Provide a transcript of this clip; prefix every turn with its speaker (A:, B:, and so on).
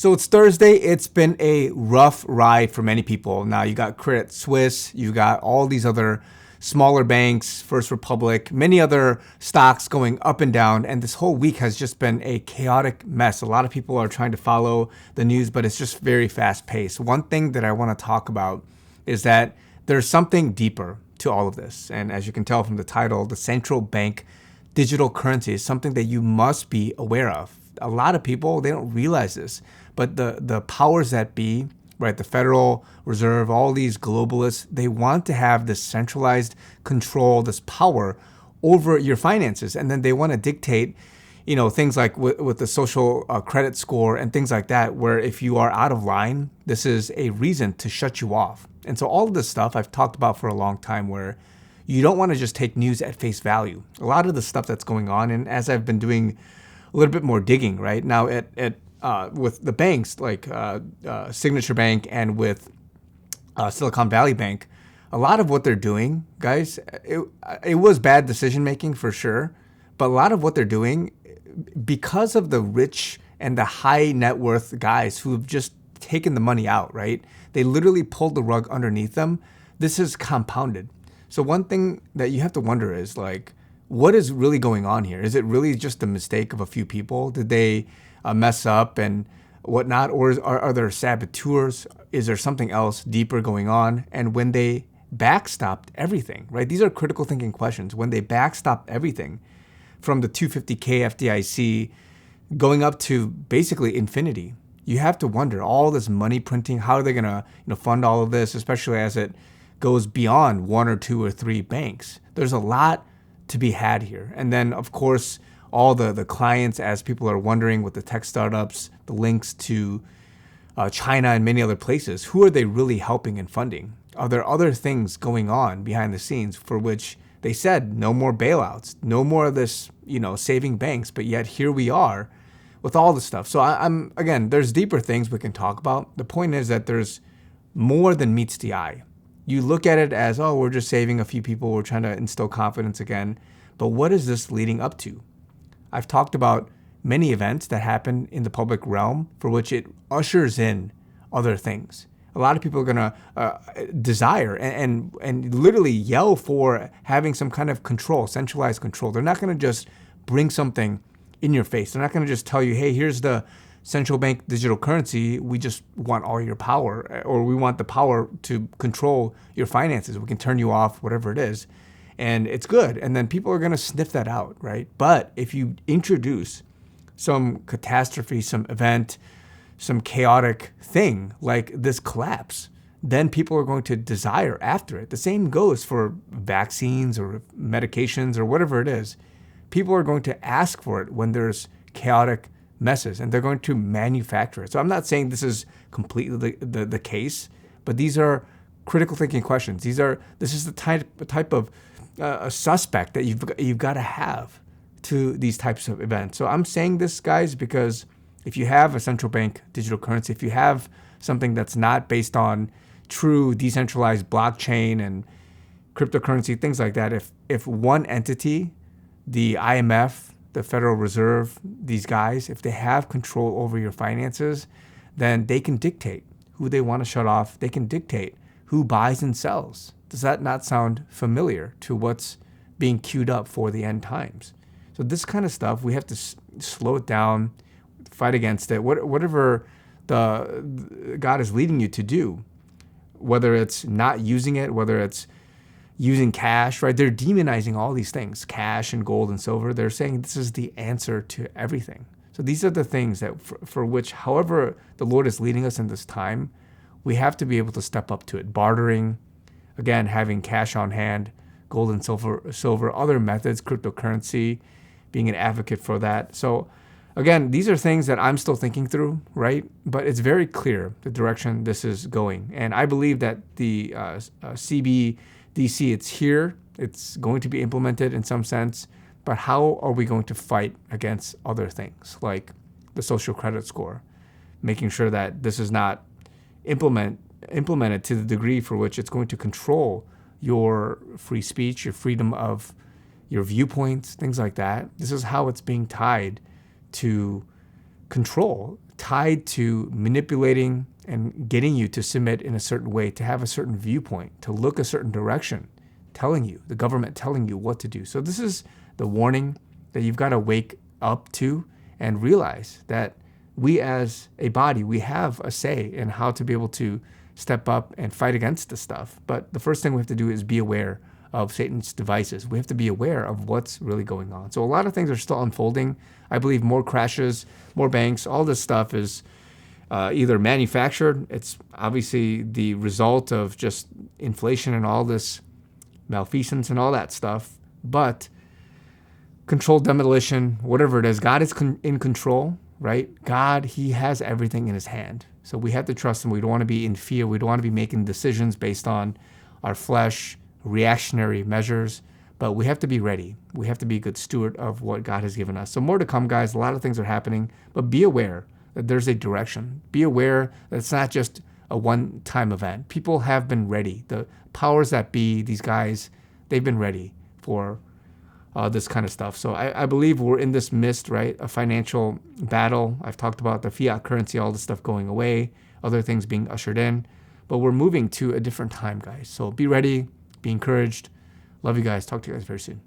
A: So it's Thursday. It's been a rough ride for many people. Now you got Credit Suisse, you got all these other smaller banks, First Republic, many other stocks going up and down. And this whole week has just been a chaotic mess. A lot of people are trying to follow the news, but it's just very fast paced. One thing that I want to talk about is that there's something deeper to all of this. And as you can tell from the title, the central bank digital currency is something that you must be aware of. A lot of people, they don't realize this, but the powers that be, right, the Federal Reserve, all these globalists, they want to have this centralized control, this power over your finances. And then they want to dictate, things like with the social credit score and things like that, where if you are out of line, this is a reason to shut you off. And so all of this stuff I've talked about for a long time, where you don't want to just take news at face value. A lot of the stuff that's going on, and as I've been doing a little bit more digging right now with the banks like Signature Bank and with Silicon Valley Bank, a lot of what they're doing, guys, it was bad decision making for sure, but a lot of what they're doing, because of the rich and the high net worth guys who've just taken the money out, right? They literally pulled the rug underneath them. This is compounded. So one thing that you have to wonder is, like, what is really going on here? Is it really just a mistake of a few people? Did they mess up and whatnot? Or are there saboteurs? Is there something else deeper going on? And when they backstopped everything, right? These are critical thinking questions. When they backstopped everything from the 250K FDIC going up to basically infinity, you have to wonder, all this money printing, how are they going to fund all of this, especially as it goes beyond one or two or three banks? There's a lot to be had here. And then, of course, all the clients, as people are wondering with the tech startups, the links to China and many other places, who are they really helping and funding? Are there other things going on behind the scenes for which they said no more bailouts, no more of this, saving banks, but yet here we are with all this stuff. So I'm again, there's deeper things we can talk about. The point is that there's more than meets the eye. You look at it as, oh, we're just saving a few people, we're trying to instill confidence again. But what is this leading up to? I've talked about many events that happen in the public realm for which it ushers in other things. A lot of people are going to desire and literally yell for having some kind of control, centralized control. They're not going to just bring something in your face. They're not going to just tell you, hey, here's the central bank digital currency. We just want all your power, or we want the power to control your finances. We can turn you off, whatever it is. And it's good. And then people are going to sniff that out, right? But if you introduce some catastrophe, some event, some chaotic thing like this collapse, then people are going to desire after it. The same goes for vaccines or medications or whatever it is. People are going to ask for it when there's chaotic messes, and they're going to manufacture it. So I'm not saying this is completely the case, but these are critical thinking questions. This is the type of a suspect that you've got to have to these types of events. So I'm saying this, guys, because if you have a central bank digital currency, if you have something that's not based on true decentralized blockchain and cryptocurrency, things like that, if one entity, the IMF, the Federal Reserve, these guys, if they have control over your finances, then they can dictate who they want to shut off. They can dictate who buys and sells. Does that not sound familiar to what's being queued up for the end times? So this kind of stuff, we have to slow it down, fight against it, whatever the God is leading you to do, whether it's not using it, whether it's using cash, right? They're demonizing all these things, cash and gold and silver. They're saying this is the answer to everything. So these are the things that for which, however the Lord is leading us in this time, we have to be able to step up to it. Bartering, again, having cash on hand, gold and silver, other methods, cryptocurrency, being an advocate for that. So again, these are things that I'm still thinking through, right? But it's very clear the direction this is going. And I believe that the CBDC, it's here. It's going to be implemented in some sense. But how are we going to fight against other things like the social credit score, making sure that this is not implemented to the degree for which it's going to control your free speech, your freedom of your viewpoints, things like that. This is how it's being tied to control, tied to manipulating and getting you to submit in a certain way, to have a certain viewpoint, to look a certain direction, telling you, the government telling you what to do. So this is the warning that you've got to wake up to and realize that we as a body, we have a say in how to be able to step up and fight against this stuff. But the first thing we have to do is be aware of Satan's devices. We have to be aware of what's really going on. So a lot of things are still unfolding. I believe more crashes, more banks, all this stuff is either manufactured. It's obviously the result of just inflation and all this malfeasance and all that stuff. But controlled demolition, whatever it is, God is in control, right? God, he has everything in his hand. So we have to trust him. We don't want to be in fear. We don't want to be making decisions based on our flesh, reactionary measures, but we have to be ready. We have to be a good steward of what God has given us. So more to come, guys. A lot of things are happening, but be aware that there's a direction. Be aware that it's not just a one-time event. People have been ready. The powers that be, these guys, they've been ready for this kind of stuff. So I believe we're in this midst, right? A financial battle. I've talked about the fiat currency, all this stuff going away, other things being ushered in, but we're moving to a different time, guys. So be ready, be encouraged. Love you guys. Talk to you guys very soon.